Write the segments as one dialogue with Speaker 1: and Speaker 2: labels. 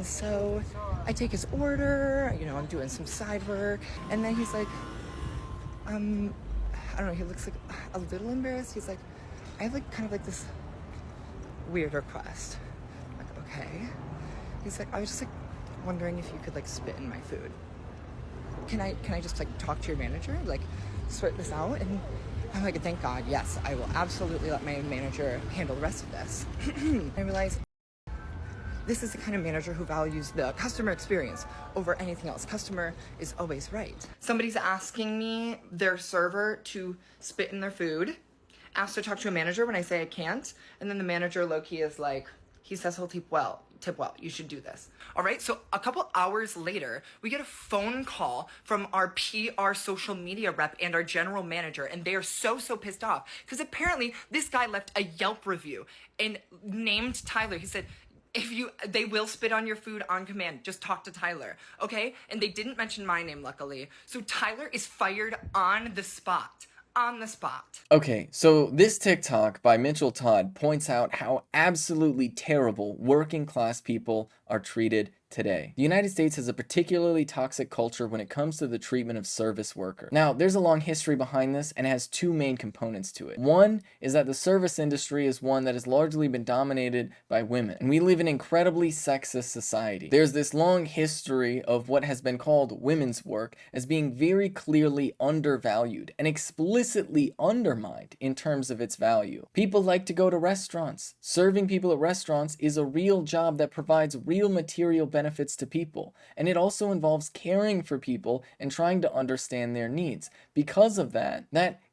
Speaker 1: so I take his order, I'm doing some side work, and then he's like, I don't know, he looks like a little embarrassed. He's like, I have like kind of like this weird request. I'm like, okay. He's like, I was just like wondering if you could like spit in my food. Can I just like talk to your manager, like sort this out? And I'm like, thank God, yes, I will absolutely let my manager handle the rest of this. I realized this is the kind of manager who values the customer experience over anything else. Customer is always right. Somebody's asking me, their server, to spit in their food, asked to talk to a manager when I say I can't, and then the manager low-key is like, he says he'll tip well, you should do this. All right, so a couple hours later, we get a phone call from our PR social media rep and our general manager, and they are so pissed off because apparently this guy left a Yelp review and named Tyler. He said, they will spit on your food on command. Just talk to Tyler, okay? And they didn't mention my name, luckily. So Tyler is fired on the spot.
Speaker 2: Okay, so this TikTok by Mitchell Todd points out how absolutely terrible working class people are treated today. The United States has a particularly toxic culture when it comes to the treatment of service workers. Now, there's a long history behind this and it has two main components to it. One is that the service industry is one that has largely been dominated by women, and we live in an incredibly sexist society. There's this long history of what has been called women's work as being very clearly undervalued and explicitly undermined in terms of its value. People like to go to restaurants. Serving people at restaurants is a real job that provides real material benefits to people, and it also involves caring for people and trying to understand their needs. Because of that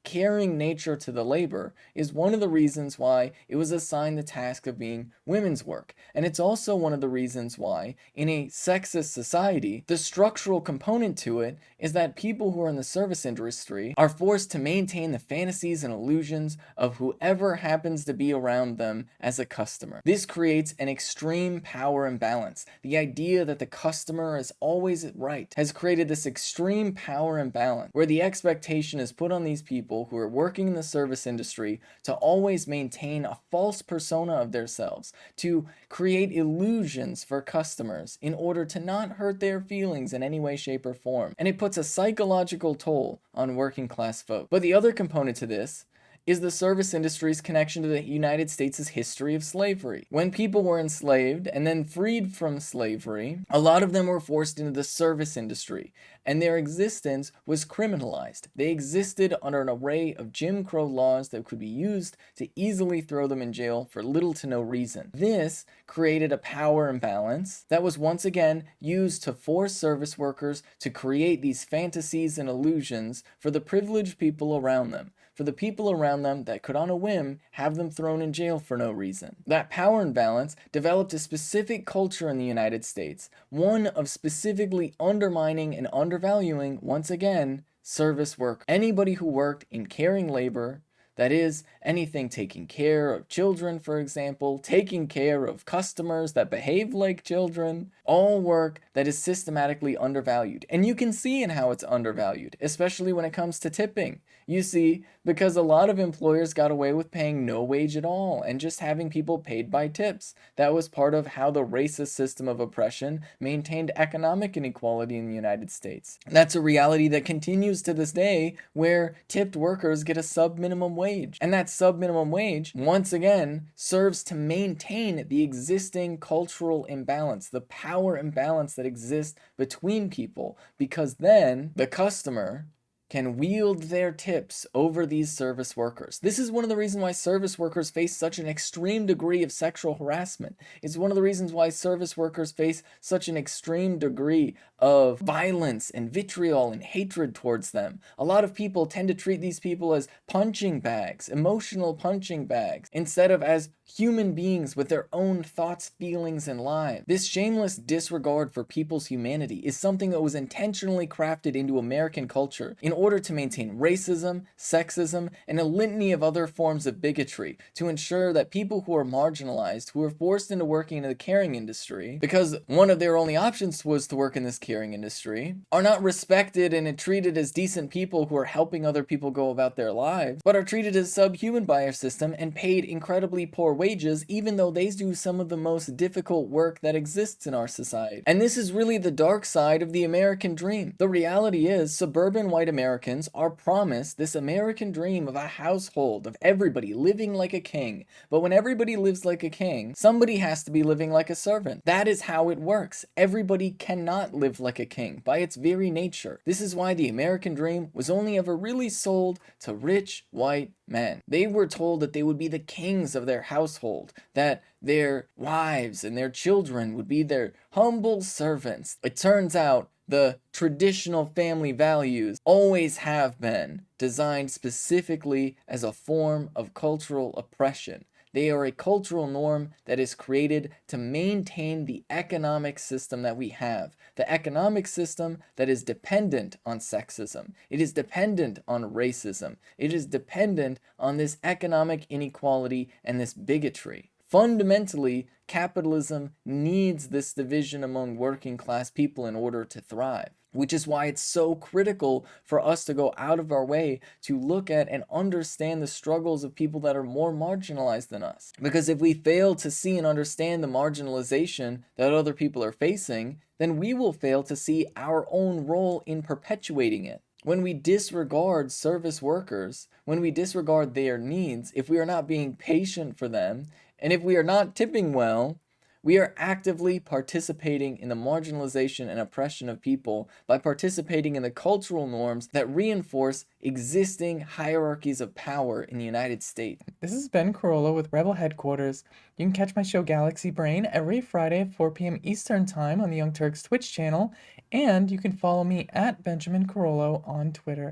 Speaker 2: caring nature to the labor is one of the reasons why it was assigned the task of being women's work. And it's also one of the reasons why, in a sexist society, the structural component to it is that people who are in the service industry are forced to maintain the fantasies and illusions of whoever happens to be around them as a customer. This creates an extreme power imbalance. The idea that the customer is always right has created this extreme power imbalance where the expectation is put on these people who are working in the service industry to always maintain a false persona of themselves, to create illusions for customers in order to not hurt their feelings in any way, shape, or form. And it puts a psychological toll on working class folk. But the other component to this is the service industry's connection to the United States' history of slavery. When people were enslaved and then freed from slavery, a lot of them were forced into the service industry, and their existence was criminalized. They existed under an array of Jim Crow laws that could be used to easily throw them in jail for little to no reason. This created a power imbalance that was once again used to force service workers to create these fantasies and illusions for the privileged people around them, for the people around them that could on a whim have them thrown in jail for no reason. That power imbalance developed a specific culture in the United States, one of specifically undermining and undervaluing, once again, service work. Anybody who worked in caring labor, that is, anything taking care of children, for example, taking care of customers that behave like children, all work that is systematically undervalued. And you can see in how it's undervalued, especially when it comes to tipping. You see, because a lot of employers got away with paying no wage at all and just having people paid by tips. That was part of how the racist system of oppression maintained economic inequality in the United States. And that's a reality that continues to this day, where tipped workers get a sub-minimum wage. And that sub-minimum wage, once again, serves to maintain the existing cultural imbalance, the power imbalance that exists between people, because then the customer can wield their tips over these service workers. This is one of the reasons why service workers face such an extreme degree of sexual harassment. It's one of the reasons why service workers face such an extreme degree of violence and vitriol and hatred towards them. A lot of people tend to treat these people as punching bags, emotional punching bags, instead of as human beings with their own thoughts, feelings, and lives. This shameless disregard for people's humanity is something that was intentionally crafted into American culture in order to maintain racism, sexism, and a litany of other forms of bigotry to ensure that people who are marginalized, who are forced into working in the caring industry, because one of their only options was to work in this caring industry, are not respected and treated as decent people who are helping other people go about their lives, but are treated as subhuman by our system and paid incredibly poor wages, even though they do some of the most difficult work that exists in our society. And this is really the dark side of the American dream. The reality is, suburban white Americans are promised this American dream of a household, of everybody living like a king. But when everybody lives like a king, somebody has to be living like a servant. That is how it works. Everybody cannot live like a king by its very nature. This is why the American dream was only ever really sold to rich white men. They were told that they would be the kings of their household, that their wives and their children would be their humble servants. It turns out the traditional family values always have been designed specifically as a form of cultural oppression. They are a cultural norm that is created to maintain the economic system that we have. The economic system that is dependent on sexism. It is dependent on racism. It is dependent on this economic inequality and this bigotry. Fundamentally, capitalism needs this division among working class people in order to thrive, which is why it's so critical for us to go out of our way to look at and understand the struggles of people that are more marginalized than us. Because if we fail to see and understand the marginalization that other people are facing, then we will fail to see our own role in perpetuating it. When we disregard service workers, when we disregard their needs, if we are not being patient for them, and if we are not tipping well, we are actively participating in the marginalization and oppression of people by participating in the cultural norms that reinforce existing hierarchies of power in the United States.
Speaker 3: This is Ben Carollo with Rebel Headquarters. You can catch my show Galaxy Brain every Friday at 4 p.m. Eastern Time on the Young Turks Twitch channel, and you can follow me at Benjamin Carollo on Twitter.